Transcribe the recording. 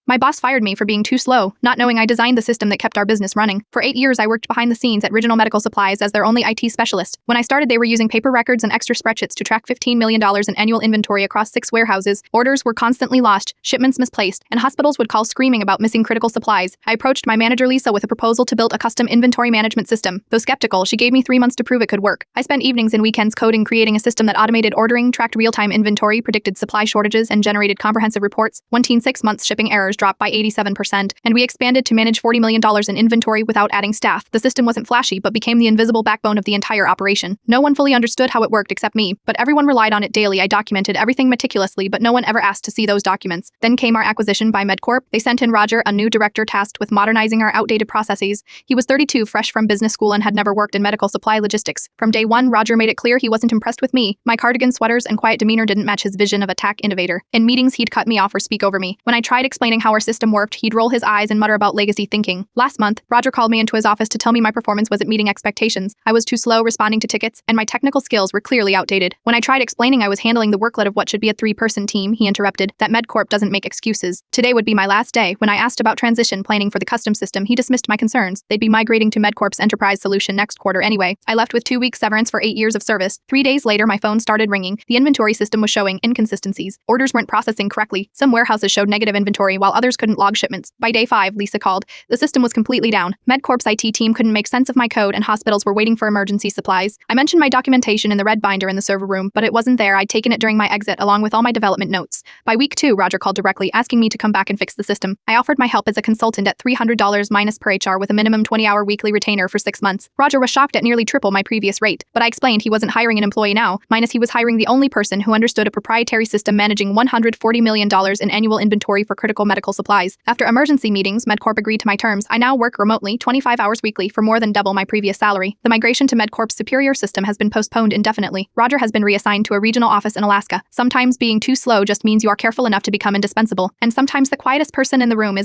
My boss fired me for being too slow, not knowing I designed the system that kept our business running. For 8 years, I worked behind the scenes at Regional Medical Supplies as their only IT specialist. When I started, they were using paper records and extra spreadsheets to track $15 million in annual inventory across 6 warehouses. Orders were constantly lost, shipments misplaced, and hospitals would call screaming about missing critical supplies. I approached my manager Lisa with a proposal to build a custom inventory management system. Though skeptical, she gave me 3 months to prove it could work. I spent evenings and weekends coding, creating a system that automated ordering, tracked real-time inventory, predicted supply shortages, and generated comprehensive reports. 6 months, shipping errors dropped by 87%, and we expanded to manage $40 million in inventory without adding staff. The system wasn't flashy, but became the invisible backbone of the entire operation. No one fully understood how it worked except me, but everyone relied on it daily. I documented everything meticulously, but no one ever asked to see those documents. Then came our acquisition by MedCorp. They sent in Roger, a new director tasked with modernizing our outdated processes. He was 32, fresh from business school, and had never worked in medical supply logistics. From day one, Roger made it clear he wasn't impressed with me. My cardigan sweaters and quiet demeanor didn't match his vision of a tech innovator. In meetings, he'd cut me off or speak over me. When I tried explaining how our system worked, he'd roll his eyes and mutter about legacy thinking. Last month, Roger called me into his office to tell me my performance wasn't meeting expectations. I was too slow responding to tickets, and my technical skills were clearly outdated. When I tried explaining I was handling the workload of what should be a 3-person team, he interrupted. That MedCorp doesn't make excuses. Today would be my last day. When I asked about transition planning for the custom system, he dismissed my concerns. They'd be migrating to MedCorp's enterprise solution next quarter anyway. I left with 2 weeks severance for 8 years of service. 3 days later, my phone started ringing. The inventory system was showing inconsistencies. Orders weren't processing correctly. Some warehouses showed negative inventory while others couldn't log shipments. By day 5, Lisa called. The system was completely down. MedCorp's IT team couldn't make sense of my code, and hospitals were waiting for emergency supplies. I mentioned my documentation in the red binder in the server room, but it wasn't there. I'd taken it during my exit along with all my development notes. By week 2, Roger called directly asking me to come back and fix the system. I offered my help as a consultant at $300 minus per HR with a minimum 20-hour weekly retainer for 6 months. Roger was shocked at nearly triple my previous rate, but I explained he wasn't hiring an employee now, minus he was hiring the only person who understood a proprietary system managing $140 million in annual inventory for critical medical supplies. After emergency meetings, MedCorp agreed to my terms. I now work remotely 25 hours weekly for more than double my previous salary. The migration to MedCorp's superior system has been postponed indefinitely. Roger has been reassigned to a regional office in Alaska. Sometimes being too slow just means you are careful enough to become indispensable, and sometimes the quietest person in the room is the